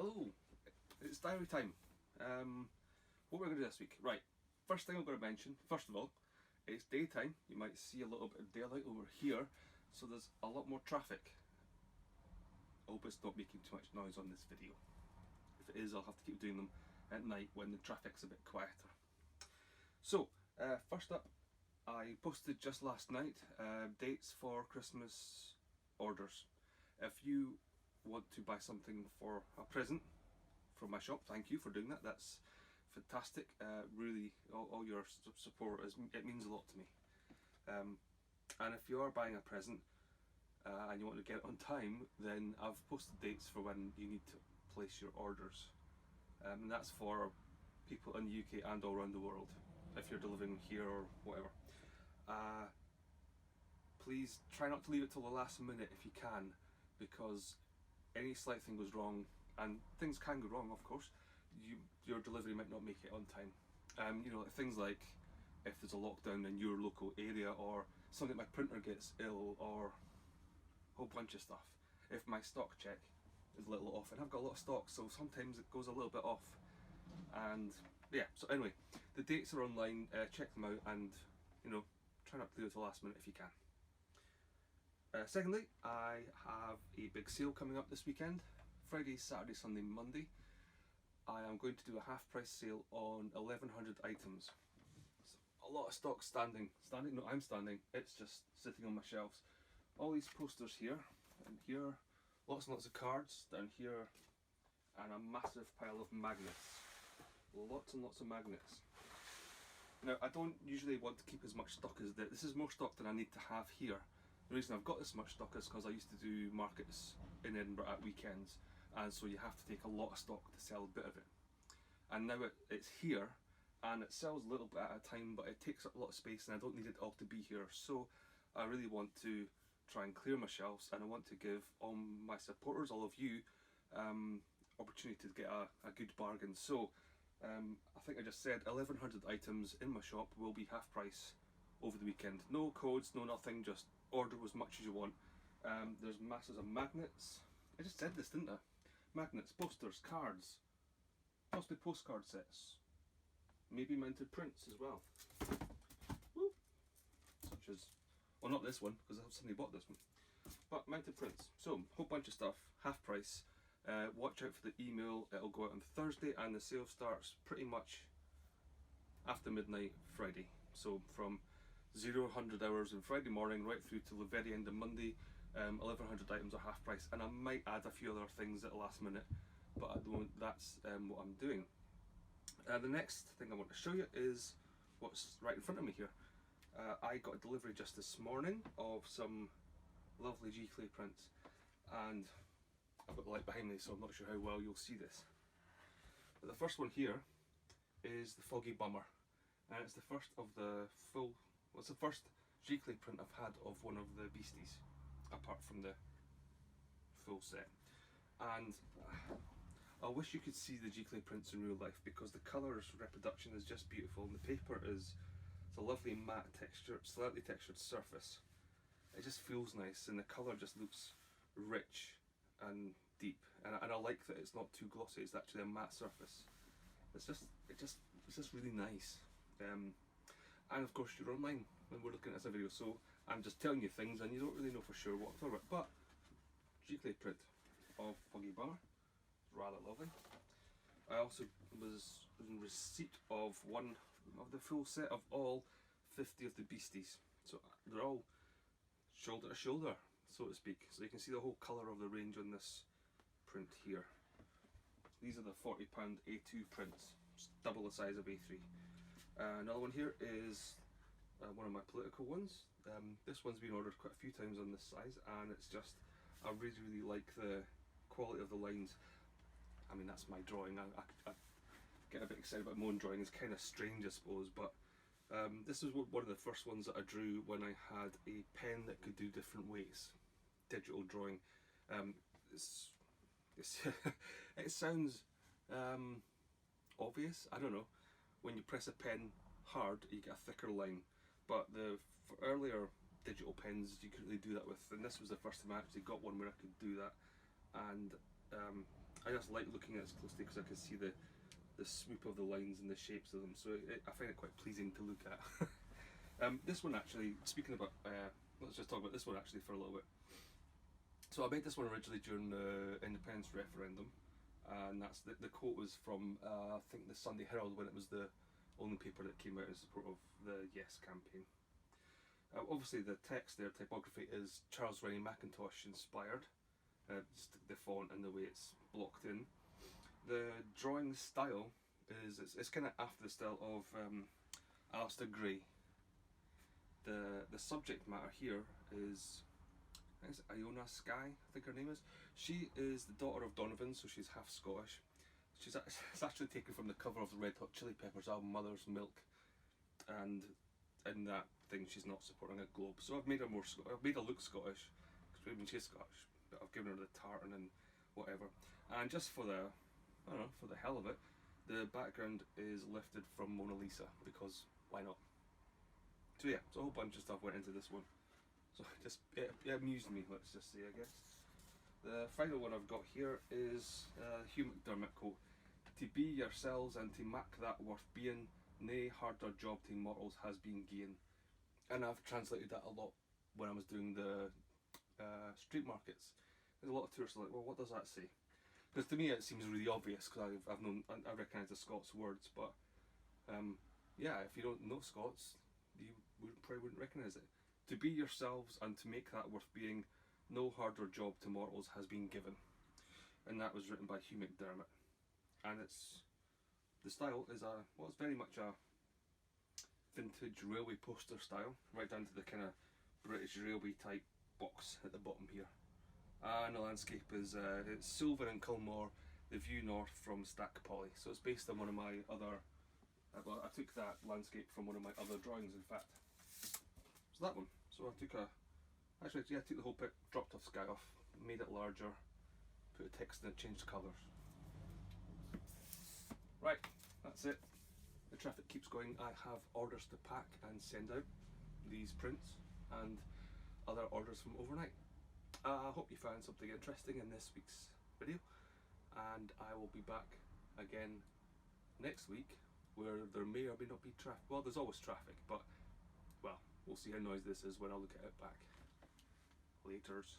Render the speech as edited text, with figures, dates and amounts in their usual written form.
Hello, it's diary time. What we're going to do this week, right? First thing I'm going to mention, first of all, it's daytime. You might see a little bit of daylight over here, so there's a lot more traffic. I hope it's not making too much noise on this video. If it is, I'll have to keep doing them at night when the traffic's a bit quieter. So, first up, I posted just last night dates for Christmas orders. If you want to buy something for a present from my shop, thank you for doing that. That's fantastic. Really, all your support it means a lot to me. And if you are buying a present and you want to get it on time, then I've posted dates for when you need to place your orders. And that's for people in the UK and all around the world, if you're delivering here or whatever. Please try not to leave it till the last minute if you can, because any slight thing goes wrong, and things can go wrong of course, your delivery might not make it on time. Things like if there's a lockdown in your local area, or something my printer gets ill, or a whole bunch of stuff. If my stock check is a little off, and I've got a lot of stock, so sometimes it goes a little bit off. And yeah, so anyway, the dates are online, check them out, and try not to do it till the last minute if you can. Secondly, I have a big sale coming up this weekend, Friday, Saturday, Sunday, Monday. I am going to do a half price sale on 1,100 items. So a lot of stock no, I'm standing, it's just sitting on my shelves. All these posters here, and here, lots and lots of cards down here, and a massive pile of magnets. Lots and lots of magnets. Now, I don't usually want to keep as much stock as this. This is more stock than I need to have here. The reason I've got this much stock is because I used to do markets in Edinburgh at weekends, and so you have to take a lot of stock to sell a bit of it. And now it's here, and it sells a little bit at a time, but it takes up a lot of space, and I don't need it all to be here. So I really want to try and clear my shelves, and I want to give all my supporters, all of you, opportunity to get a good bargain. So I think I just said 1,100 items in my shop will be half price over the weekend. No codes, no nothing, just order as much as you want. There's masses of magnets. I just said this, didn't I? Magnets, posters, cards, possibly postcard sets, maybe mounted prints as well. Woo. Such as, well, not this one, because I've suddenly bought this one, but mounted prints. So, a whole bunch of stuff, half price. Watch out for the email, it'll go out on Thursday, and the sale starts pretty much after midnight Friday. So from 100 hours on Friday morning right through to the very end of Monday, 1,100 items are half price, and I might add a few other things at the last minute, but at the moment that's what I'm doing. The next thing I want to show you is what's right in front of me here. I got a delivery just this morning of some lovely G-clay prints, and I've got the light behind me, so I'm not sure how well you'll see this. But the first one here is the Foggy Bummer, and it's the first of the full, well, it's the first G-clay print I've had of one of the beasties, apart from the full set. And I wish you could see the G-clay prints in real life, because the colours reproduction is just beautiful, and the paper it's a lovely matte texture, slightly textured surface. It just feels nice, and the colour just looks rich and deep, and I like that it's not too glossy. It's actually a matte surface. It's just really nice. And of course you're online when we're looking at this video, so I'm just telling you things and you don't really know for sure what I'm talking about. But G-clay print of Foggy Bummer, rather lovely. I also was in receipt of one of the full set of all 50 of the beasties. So they're all shoulder to shoulder, so to speak. So you can see the whole colour of the range on this print here. These are the £40 A2 prints, double the size of A3. Another one here is one of my political ones. This one's been ordered quite a few times on this size, and it's just, I really like the quality of the lines. I mean, that's my drawing. I get a bit excited about my own drawing. It's kind of strange, I suppose, but this is one of the first ones that I drew when I had a pen that could do different weights. Digital drawing. It sounds obvious, I don't know. When you press a pen hard, you get a thicker line, but for earlier digital pens you couldn't really do that with, and this was the first time I actually got one where I could do that. And I just like looking at it closely because I can see the swoop of the lines and the shapes of them, so I find it quite pleasing to look at. This one actually, speaking about, let's just talk about this one actually for a little bit. So I made this one originally during the independence referendum, and that's the quote was from I think the Sunday Herald, when it was the only paper that came out in support of the Yes campaign. Obviously the text there, typography, is Charles Rennie Mackintosh inspired, just the font and the way it's blocked in. The drawing style is, it's kind of after the style of Alistair Gray. The subject matter here is Iona Skye, I think her name is. She is the daughter of Donovan, so she's half Scottish. It's actually taken from the cover of the Red Hot Chili Peppers album Mother's Milk, and in that thing she's not supporting a globe. So I've made her I've made her look Scottish, because maybe she's Scottish, but I've given her the tartan and whatever. And just for the, I don't know, for the hell of it, the background is lifted from Mona Lisa, because why not? So yeah, so a whole bunch of stuff went into this one. So it amused me, let's just say, I guess. The final one I've got here is Hugh McDermott quote: "To be yourselves and to mak that worth being, nae harder job to mortals has been gain." And I've translated that a lot when I was doing the street markets. There's a lot of tourists are like, well, what does that say? Because to me it seems really obvious, because I recognise the Scots words, but yeah, if you don't know Scots, you probably wouldn't recognise it. To be yourselves and to make that worth being, no harder job to mortals has been given. And that was written by Hugh McDermott. And the style is it's very much a vintage railway poster style, right down to the kind of British railway type box at the bottom here. And the landscape is it's Sylvan and Culmore, the view north from Stack Polly. So it's based on one of my other, well, I took that landscape from one of my other drawings, in fact. So that one. So I took I took the whole dropped off sky off, made it larger, put a text in it, changed colours. Right, that's it. The traffic keeps going. I have orders to pack and send out, these prints and other orders from overnight. I hope you found something interesting in this week's video, and I will be back again next week, where there may or may not be traffic. Well, there's always traffic, but well, we'll see how noisy this is when I look at it back. Laters.